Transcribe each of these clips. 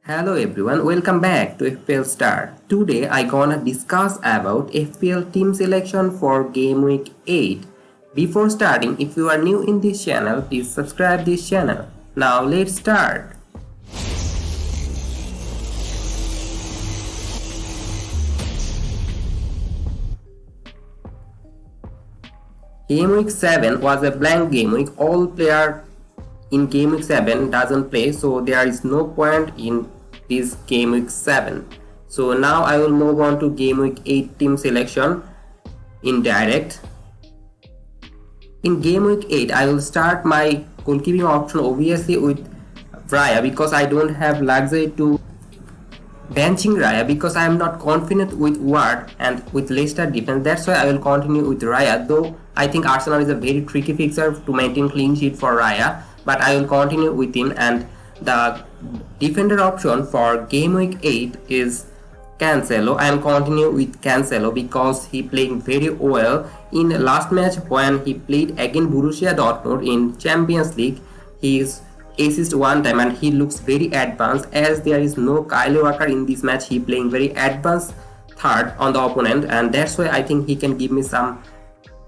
Hello everyone, welcome back to FPL STAR. Today I gonna discuss about FPL team selection for Game Week 8. Before starting, if you are new in this channel, please subscribe this channel. Now let's start. Game Week 7 was a blank game week. All players in Game Week 7 doesn't play, so there is no point in this Game Week 7. So now I will move on to Game Week 8 team selection in direct. In Game Week 8 I will start my goalkeeping option obviously with Raya, because I don't have luxury to benching Raya, because I am not confident with Ward and with Leicester defense. That's why I will continue with Raya, though I think Arsenal is a very tricky fixture to maintain clean sheet for Raya, but I will continue with him. And the defender option for Game Week 8 is Cancelo. I am continue with Cancelo because he played very well in last match when he played against Borussia Dortmund in Champions League. He is assist one time and he looks very advanced. As there is no Kyle Walker in this match, he playing very advanced third on the opponent, and that's why I think he can give me some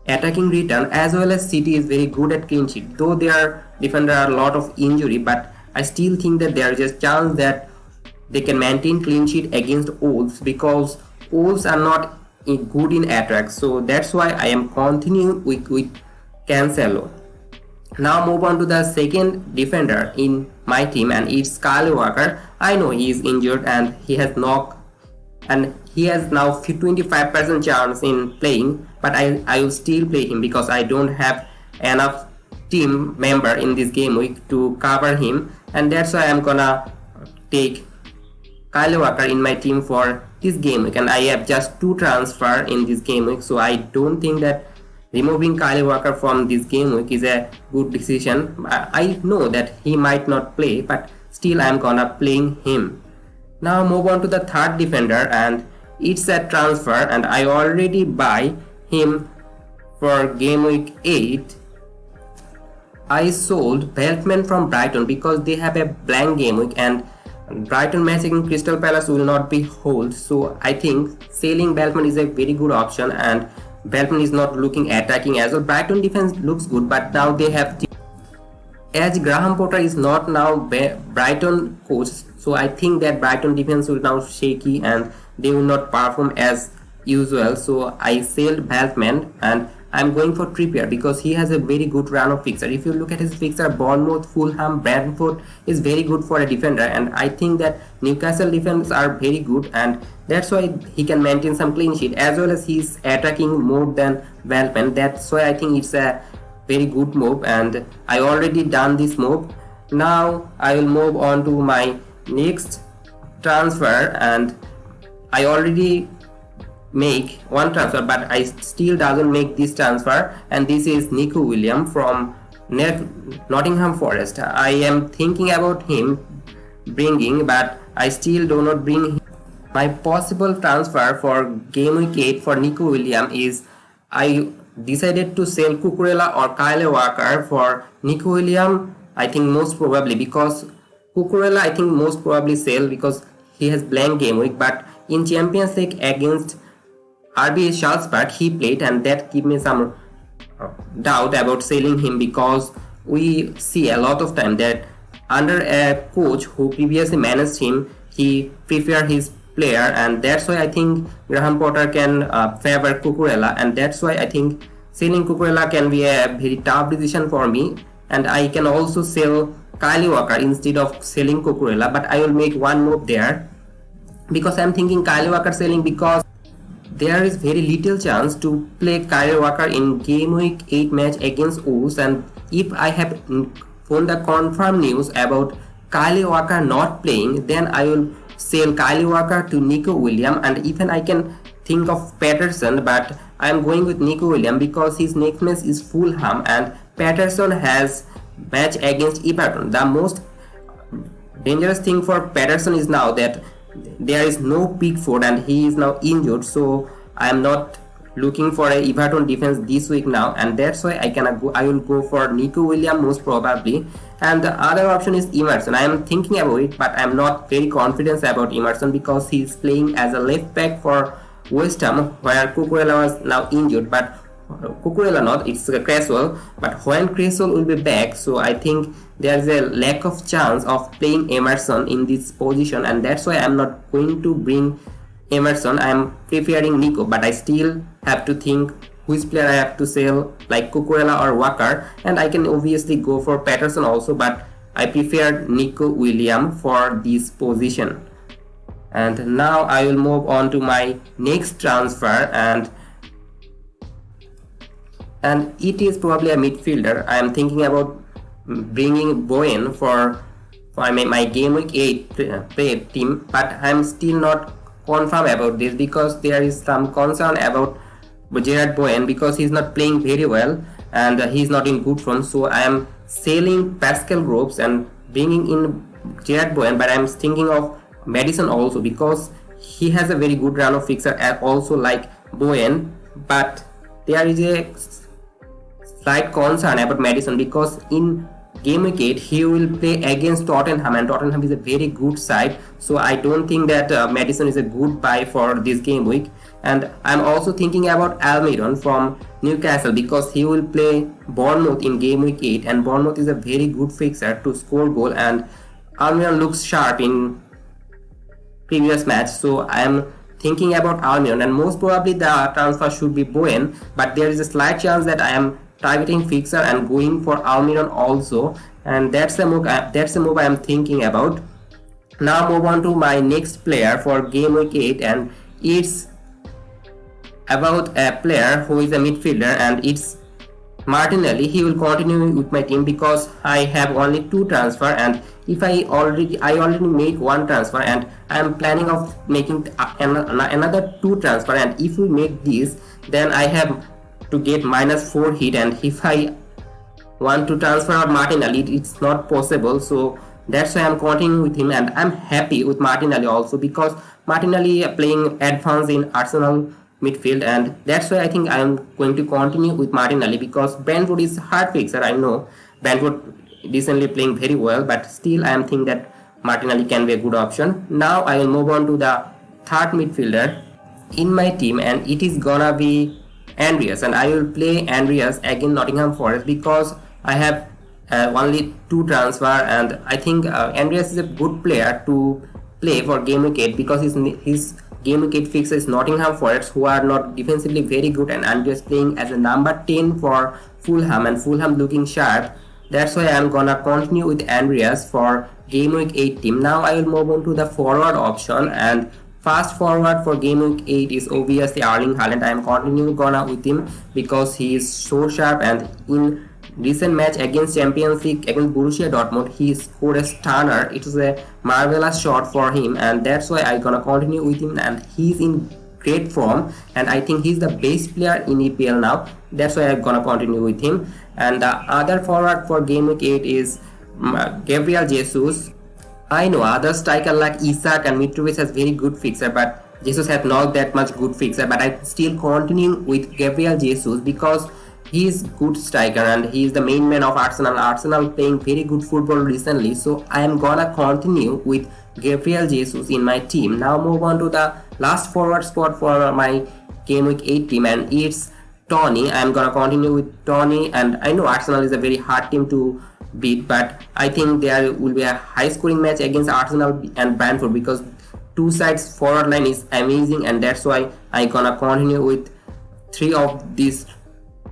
attacking return. As well as City is very good at clean sheet, though their defender are a lot of injury, but I still think that there is a chance that they can maintain clean sheet against Wolves, because Wolves are not good in attack. So that's why I am continuing with Cancelo. Now move on to the second defender in my team, and it's Kyle Walker. I know he is injured and he has knock, and he has now 25% chance in playing, but I will still play him because I don't have enough team member in this game week to cover him, and that's why I'm gonna take Kyle Walker in my team for this game week. And I have just 2 transfer in this game week, so I don't think that removing Kyle Walker from this game week is a good decision. I know that he might not play, but still I'm gonna playing him. Now move on to the third defender, and it's a transfer, and I already buy him for Game Week 8. I sold Veltman from Brighton because they have a blank game week, and Brighton match against Crystal Palace will not be hold. So I think selling Veltman is a very good option, and Veltman is not looking attacking as well. Brighton defense looks good, but now they have, as Graham Potter is not now Brighton coach, so I think that Brighton defense will now shaky and they will not perform as usual. So I sold Veltman and I'm going for Trippier because he has a very good run of fixture. If you look at his fixture, Bournemouth, Fulham, Brentford is very good for a defender, and I think that Newcastle defense are very good, and that's why he can maintain some clean sheet, as well as he's attacking more than Veltman. That's why I think it's a very good move, and I already done this move. Now I will move on to my next transfer, and I already make one transfer, but I still doesn't make this transfer, and this is Nico Williams from Nottingham Forest. I am thinking about him bringing, but I still do not bring him. My possible transfer for Game Week 8 for Nico Williams is I decided to sell Cucurella or Kyle Walker for Nico Williams. I think most probably, because Cucurella I think most probably sell because he has blank game week, but in Champions League against RB Salzburg he played, and that give me some doubt about selling him, because we see a lot of time that under a coach who previously managed him, he prefer his player, and that's why I think Graham Potter can favor Cucurella, and that's why I think selling Cucurella can be a very tough decision for me. And I can also sell Kyle Walker instead of selling Cucurella, but I will make one move there, because I'm thinking Kyle Walker selling because there is very little chance to play Kyle Walker in Game Week 8 match against Wolves, and if I have found the confirmed news about Kyle Walker not playing, then I will sell Kyle Walker to Nico Williams, and even I can think of Patterson, but I am going with Nico Williams because his next match is Fulham and Patterson has match against Everton. The most dangerous thing for Patterson is now that there is no Pickford and he is now injured, so I am not looking for a Everton defense this week now, and that's why I will go for Nico Williams most probably. And the other option is Emerson. I am thinking about it, but I am not very confident about Emerson because he is playing as a left back for West Ham, where Cucurella was now injured. But Cucurella not, it's Cresswell. But when Cresswell will be back, so I think there is a lack of chance of playing Emerson in this position, and that's why I'm not going to bring Emerson. I am preferring Nico, but I still have to think which player I have to sell, like Cucurella or Walker, and I can obviously go for Patterson also, but I prefer Nico Williams for this position. And now I will move on to my next transfer, and it is probably a midfielder. I am thinking about bringing Bowen for my game week 8 play team, but I am still not confirmed about this because there is some concern about Gerard Bowen because he's not playing very well and he's not in good form. So I am selling Pascal Groves and bringing in Gerard Bowen, but I am thinking of Madison also because he has a very good run of fixer and also like Bowen, but there is a slight concern about Madison because in game week 8 he will play against Tottenham, and Tottenham is a very good side, so I don't think that Madison is a good buy for this game week. And I'm also thinking about Almiron from Newcastle because he will play Bournemouth in game week 8, and Bournemouth is a very good fixer to score goal, and Almiron looks sharp in previous match, so I am thinking about Almiron, and most probably the transfer should be Bowen, but there is a slight chance that I am targeting fixer and going for Almiron also, and that's the move I am thinking about. Now move on to my next player for game week 8, and it's about a player who is a midfielder, and it's Martinelli. He will continue with my team because I have only 2 transfer, and if I already made 1 transfer, and I am planning of making another 2 transfer, and if we make this, then I have to get -4 hit, and if I want to transfer out Martinelli, it's not possible. So that's why I'm continuing with him, and I'm happy with Martinelli also because Martinelli playing advanced in Arsenal midfield, and that's why I think I am going to continue with Martinelli because Brentford is hard fixer. I know Brentford recently playing very well, but still I am thinking that Martinelli can be a good option. Now I will move on to the third midfielder in my team, and it is gonna be Andreas, and I will play Andreas against Nottingham Forest because I have only 2 transfer, and I think Andreas is a good player to play for game week 8 because his game week 8 fixer is Nottingham Forest, who are not defensively very good, and Andreas playing as a number 10 for Fulham, and Fulham looking sharp. That's why I'm gonna continue with Andreas for game week 8 team. Now I will move on to the forward option, and fast forward for game week 8 is obviously Erling Haaland. I am continuing gonna with him because he is so sharp, and in recent match against Champions League against Borussia Dortmund he scored a stunner. It was a marvelous shot for him, and that's why I gonna continue with him, and he's in great form, and I think he's the best player in EPL now. That's why I'm gonna continue with him. And the other forward for game week 8 is Gabriel Jesus. I know other striker like Isak and Mitrovic has very good fixer, but Jesus has not that much good fixer, but I'm still continuing with Gabriel Jesus because he is good striker and he is the main man of Arsenal playing very good football recently, so I am gonna continue with Gabriel Jesus in my team. Now move on to the last forward spot for my game week 8 team, and it's Tony. I am gonna continue with Tony, and I know Arsenal is a very hard team to beat, but I think there will be a high scoring match against Arsenal and Brentford because 2 sides forward line is amazing, and that's why I gonna continue with 3 of these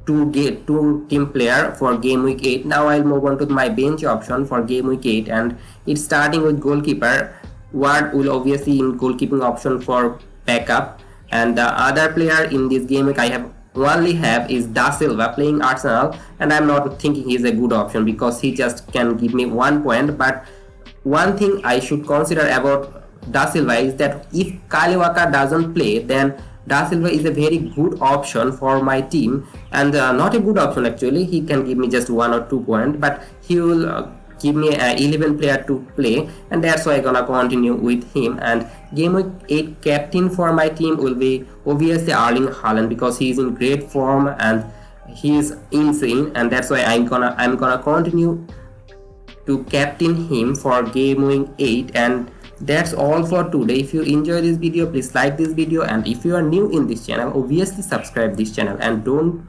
2 team player for game week 8. Now I'll move on to my bench option for game week 8, and it's starting with goalkeeper. Ward will obviously in goalkeeping option for backup, and the other player in this game week I only have is Da Silva playing Arsenal, and I'm not thinking he's a good option because he just can give me 1 point. But one thing I should consider about Da Silva is that if Kyle Walker doesn't play, then Da Silva is a very good option for my team, and not a good option actually. He can give me just 1 or 2 points, but he will give me a 11 player to play, and that's why I'm gonna continue with him. And game week 8 captain for my team will be obviously Erling Haaland, because he is in great form and he is insane, and that's why I'm gonna continue to captain him for game week 8. And that's all for today. If you enjoy this video, please like this video, and if you are new in this channel, obviously subscribe this channel and don't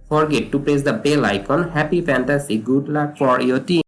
forget to press the bell icon. Happy fantasy, good luck for your team.